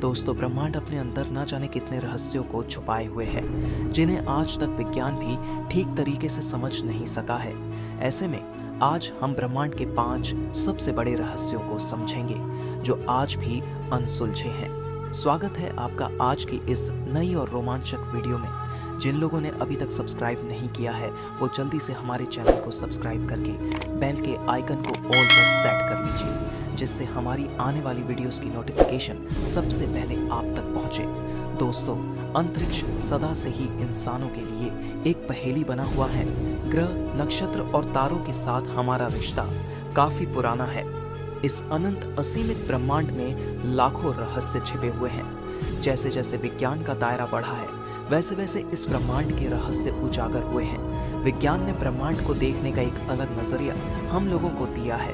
दोस्तों, ब्रह्मांड अपने अंदर न जाने कितने रहस्यों को छुपाए हुए है, जिन्हें आज तक विज्ञान भी ठीक तरीके से समझ नहीं सका है। ऐसे में आज हम ब्रह्मांड के 5 सबसे बड़े रहस्यों को समझेंगे, जो आज भी अनसुलझे हैं। स्वागत है आपका आज की इस नई और रोमांचक वीडियो में। जिन लोगों ने अभी तक सब्सक्राइब नहीं किया है, वो जल्दी से हमारे चैनल को सब्सक्राइब करके बेल के आइकन को ऑल पर सेट कर लीजिए, जिससे हमारी आने वाली वीडियोस की नोटिफिकेशन सबसे पहले आप तक पहुंचे। दोस्तों, अंतरिक्ष सदा से ही इंसानों के लिए एक पहेली बना हुआ है। ग्रह, नक्षत्र और तारों के साथ हमारा रिश्ता काफी पुराना है। इस अनंत असीमित ब्रह्मांड में लाखों रहस्य छिपे हुए हैं। जैसे जैसे विज्ञान का दायरा बढ़ा है, वैसे वैसे इस ब्रह्मांड के रहस्य उजागर हुए हैं। विज्ञान ने ब्रह्मांड को देखने का एक अलग नजरिया हम लोगों को दिया है।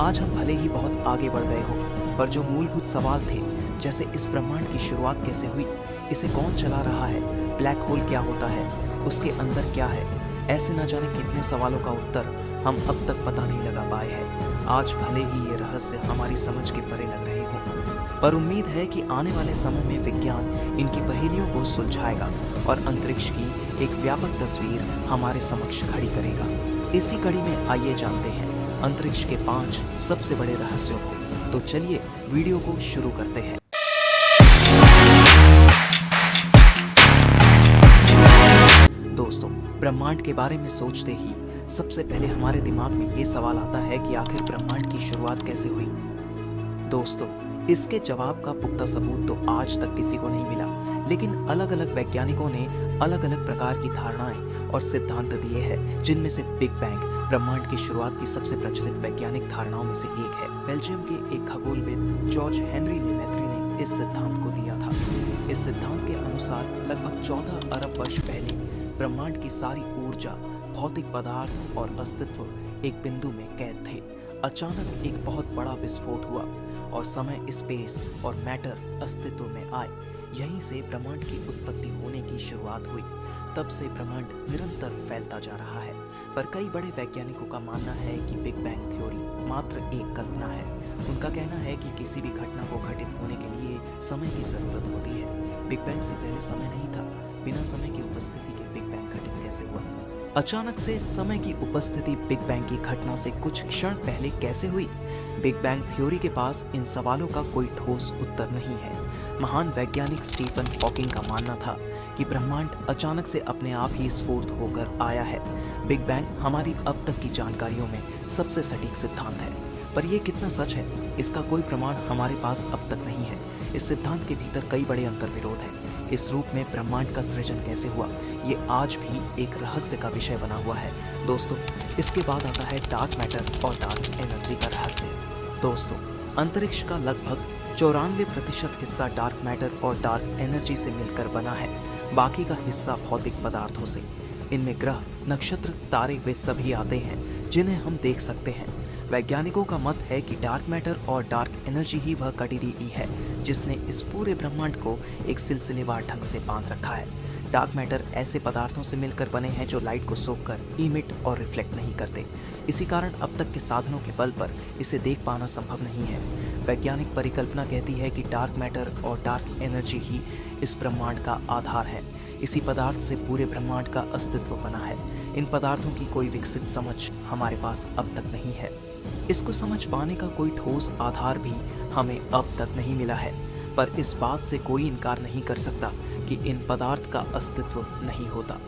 आज हम भले ही बहुत आगे बढ़ गए हो, पर जो मूलभूत सवाल थे, जैसे इस ब्रह्मांड की शुरुआत कैसे हुई, इसे कौन चला रहा है, ब्लैक होल क्या होता है, उसके अंदर क्या है, ऐसे न जाने कितने सवालों का उत्तर हम अब तक पता नहीं लगा पाए हैं। आज भले ही ये रहस्य हमारी समझ के परे लग रहे हो, पर उम्मीद है कि आने वाले समय में विज्ञान इनकी पहेलियों को सुलझाएगा और अंतरिक्ष की एक व्यापक तस्वीर हमारे समक्ष खड़ी करेगा। इसी कड़ी में आइए जानते हैं अंतरिक्ष के 5 सबसे बड़े रहस्यों को। तो चलिए वीडियो को शुरू करते हैं। दोस्तों, ब्रह्मांड के बारे में सोचते ही सबसे पहले हमारे दिमाग में ये सवाल आता है कि आखिर ब्रह्मांड की शुरुआत कैसे हुई। दोस्तों, इसके जवाब का पुख्ता सबूत तो आज तक किसी को नहीं मिला, लेकिन अलग अलग वैज्ञानिकों ने अलग अलग प्रकार की धारणाएं और सिद्धांत दिए हैं, जिनमें से बिग बैंग ब्रह्मांड की शुरुआत की सबसे प्रचलित वैज्ञानिक धारणाओं में से एक है। बेल्जियम के एक खगोलविद जॉर्ज हेनरी लेमेत्री ने इस सिद्धांत को दिया था। इस सिद्धांत के अनुसार लगभग 14 अरब वर्ष पहले ब्रह्मांड की सारी ऊर्जा, भौतिक पदार्थ और अस्तित्व एक बिंदु में कैद थे। अचानक एक बहुत बड़ा विस्फोट हुआ और समय, स्पेस और मैटर अस्तित्व में आए। यहीं से ब्रह्मांड की उत्पत्ति होने की शुरुआत हुई। तब से ब्रह्मांड निरंतर फैलता जा रहा है, पर कई बड़े वैज्ञानिकों का मानना है कि बिग बैंग थ्योरी मात्र एक कल्पना है। उनका कहना है कि किसी भी घटना को घटित होने के लिए समय की जरूरत होती है। बिग बैंग से पहले समय नहीं था। बिना समय की उपस्थिति के बिग बैंग घटित कैसे हुआ? अचानक से समय की उपस्थिति बिग बैंग की घटना से कुछ क्षण पहले कैसे हुई? बिग बैंग थ्योरी के पास इन सवालों का कोई ठोस उत्तर नहीं है। महान वैज्ञानिक स्टीफन हॉकिंग का मानना था कि ब्रह्मांड अचानक से अपने आप ही स्फूर्त होकर आया है। बिग बैंग हमारी अब तक की जानकारियों में सबसे सटीक सिद्धांत है, पर यह कितना सच है, इसका कोई प्रमाण हमारे पास अब तक नहीं है। इस सिद्धांत के भीतर कई बड़े अंतर्विरोध हैं। इस रूप में ब्रह्मांड का सृजन कैसे हुआ, ये आज भी एक रहस्य का विषय बना हुआ है। दोस्तों, इसके बाद आता है डार्क मैटर और डार्क एनर्जी का रहस्य। दोस्तों, अंतरिक्ष का लगभग 94% हिस्सा डार्क मैटर और डार्क एनर्जी से मिलकर बना है। बाकी का हिस्सा भौतिक पदार्थों से। इनमें ग्रह, नक्षत्र, तारे वे सभी आते हैं जिन्हें हम देख सकते हैं। वैज्ञानिकों का मत है कि डार्क मैटर और डार्क एनर्जी ही वह कड़ी रीति है जिसने इस पूरे ब्रह्मांड को एक सिलसिलेवार ढंग से बांध रखा है। डार्क मैटर ऐसे पदार्थों से मिलकर बने हैं जो लाइट को सोखकर इमिट और रिफ्लेक्ट नहीं करते। इसी कारण अब तक के साधनों के बल पर इसे देख पाना संभव नहीं है। वैज्ञानिक परिकल्पना कहती है कि डार्क मैटर और डार्क एनर्जी ही इस ब्रह्मांड का आधार है। इसी पदार्थ से पूरे ब्रह्मांड का अस्तित्व बना है। इन पदार्थों की कोई विकसित समझ हमारे पास अब तक नहीं है। इसको समझ पाने का कोई ठोस आधार भी हमें अब तक नहीं मिला है, पर इस बात से कोई इनकार नहीं कर सकता कि इन पदार्थ का अस्तित्व नहीं होता।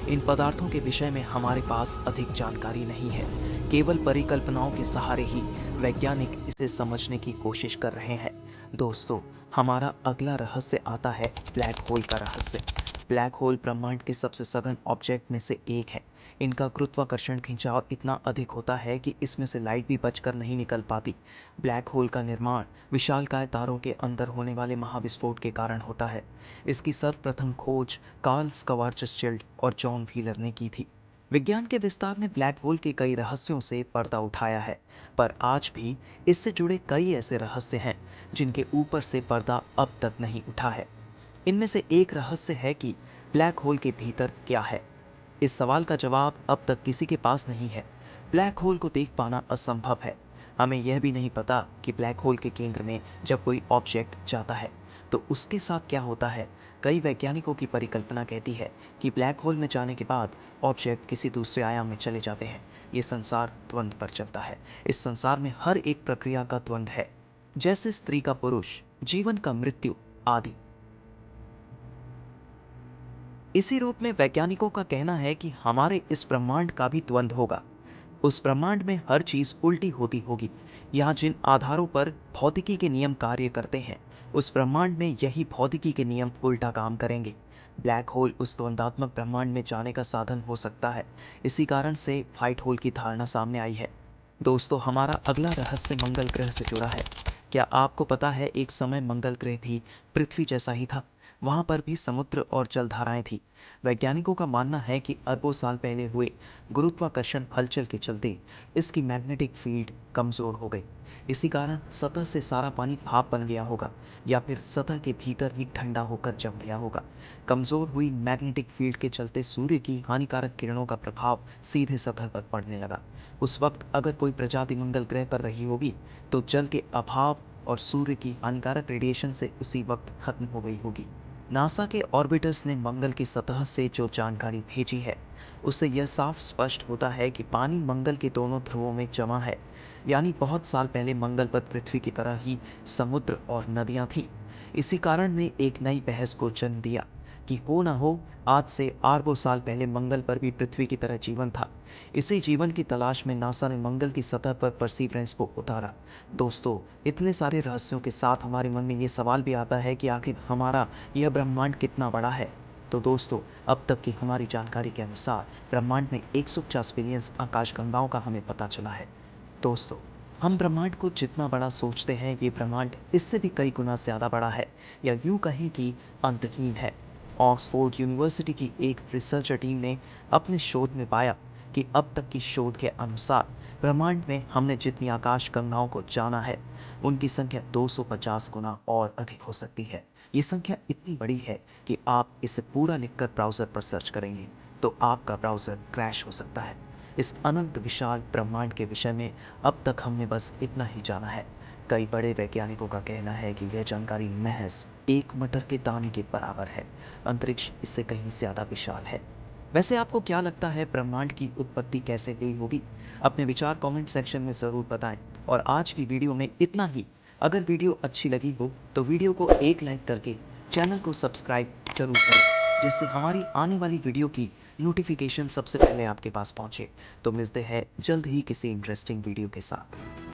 इन पदार्थों के विषय में हमारे पास अधिक जानकारी नहीं है। केवल परिकल्पनाओं के सहारे ही वैज्ञानिक इसे समझने की कोशिश कर रहे हैं। दोस्तों, हमारा अगला रहस्य आता है ब्लैक होल का रहस्य। ब्लैक होल ब्रह्मांड के सबसे सघन ऑब्जेक्ट में से एक है। इनका गुरुत्वाकर्षण खिंचाव इतना अधिक होता है कि इसमें से लाइट भी बचकर नहीं निकल पाती। ब्लैक होल का निर्माण विशालकाय तारों के अंदर होने वाले महाविस्फोट के कारण होता है। इसकी सर्वप्रथम खोज कार्ल स्कवार्चस्चिल्ड और जॉन व्हीलर ने की थी। विज्ञान के विस्तार ने ब्लैक होल के कई रहस्यों से पर्दा उठाया है, पर आज भी इससे जुड़े कई ऐसे रहस्य हैं जिनके ऊपर से पर्दा अब तक नहीं उठा है। इनमें से एक रहस्य है कि ब्लैक होल के भीतर क्या है। इस सवाल का जवाब अब तक किसी के पास नहीं है। ब्लैक होल को देख पाना असंभव है। हमें यह भी नहीं पता कि ब्लैक होल के केंद्र में जब कोई ऑब्जेक्ट जाता है, तो उसके साथ क्या होता है? कई वैज्ञानिकों की परिकल्पना कहती है कि ब्लैक होल में जाने के बाद ऑब्जेक्ट किसी दूसरे आयाम में चले जाते हैं। ये संसार द्वंद्व पर चलता है। इस संसार में हर एक प्रक्रिया का द्वंद्व है, जैसे स्त्री का पुरुष, जीवन का मृत्यु आदि। इसी रूप में वैज्ञानिकों का कहना है कि हमारे इस ब्रह्मांड का भी द्वंद्व होगा। उस ब्रह्मांड में हर चीज उल्टी होती होगी। यहाँ जिन आधारों पर भौतिकी के नियम कार्य करते हैं, उस ब्रह्मांड में यही भौतिकी के नियम उल्टा काम करेंगे। ब्लैक होल उस द्वंदात्मक ब्रह्मांड में जाने का साधन हो सकता है। इसी कारण से व्हाइट होल की धारणा सामने आई है। दोस्तों, हमारा अगला रहस्य मंगल ग्रह से जुड़ा है। क्या आपको पता है, एक समय मंगल ग्रह भी पृथ्वी जैसा ही था। वहां पर भी समुद्र और जलधाराएं थी। वैज्ञानिकों का मानना है कि अरबों साल पहले हुए गुरुत्वाकर्षण हलचल के चलते इसकी मैग्नेटिक फील्ड कमजोर हो गई। इसी कारण सतह से सारा पानी भाप बन गया होगा, या फिर सतह के भीतर ही ठंडा होकर जम गया होगा। कमजोर हुई मैग्नेटिक फील्ड के चलते सूर्य की हानिकारक किरणों का प्रभाव सीधे सतह पर पड़ने लगा। उस वक्त अगर कोई प्रजाति मंगल ग्रह पर रही होगी तो जल के अभाव और सूर्य की हानिकारक रेडिएशन से उसी वक्त खत्म हो गई होगी। नासा के ऑर्बिटर्स ने मंगल की सतह से जो जानकारी भेजी है, उससे यह साफ स्पष्ट होता है कि पानी मंगल के दोनों ध्रुवों में जमा है। यानी बहुत साल पहले मंगल पर पृथ्वी की तरह ही समुद्र और नदियां थीं। इसी कारण ने एक नई बहस को जन्म दिया कि हो ना हो, आज से अरबों साल पहले मंगल पर भी पृथ्वी की तरह जीवन था। इसी जीवन की तलाश में नासा ने मंगल की सतह पर परसीवरेंस को उतारा। दोस्तों, इतने सारे रहस्यों के साथ हमारे मन में ये सवाल भी आता है कि आखिर हमारा यह ब्रह्मांड कितना बड़ा है। तो दोस्तों, अब तक की हमारी जानकारी के अनुसार ब्रह्मांड में 150 बिलियन आकाशगंगाओं का हमें पता चला है। दोस्तों, हम ब्रह्मांड को जितना बड़ा सोचते हैं, ये ब्रह्मांड इससे भी कई गुना ज़्यादा बड़ा है, या यूँ कहें कि अंतहीन है। ऑक्सफोर्ड यूनिवर्सिटी की एक रिसर्चर टीम ने अपने शोध में पाया कि अब तक की शोध के अनुसार ब्रह्मांड में हमने जितनी आकाशगंगाओं को जाना है, उनकी संख्या 250 गुना और अधिक हो सकती है। ये संख्या इतनी बड़ी है कि आप इसे पूरा लिखकर ब्राउज़र पर सर्च करेंगे तो आपका ब्राउज़र क्रैश हो सकता है। इस अनंत विशाल ब्रह्मांड के विषय में अब तक हमने बस इतना ही जाना है। कई बड़े वैज्ञानिकों का कहना है कि यह जानकारी महज एक मटर के दाने के बराबर है। अंतरिक्ष इससे कहीं ज़्यादा विशाल है। वैसे आपको क्या लगता है, ब्रह्मांड की उत्पत्ति कैसे हुई होगी? अपने विचार कमेंट सेक्शन में ज़रूर बताएं। और आज की वीडियो में इतना ही। अगर वीडियो अच्छी लगी हो तो वीडियो को एक लाइक करके चैनल को सब्सक्राइब जरूर करें, जिससे हमारी आने वाली वीडियो की नोटिफिकेशन सबसे पहले आपके पास पहुंचे। तो मिलते हैं जल्द ही किसी इंटरेस्टिंग वीडियो के साथ।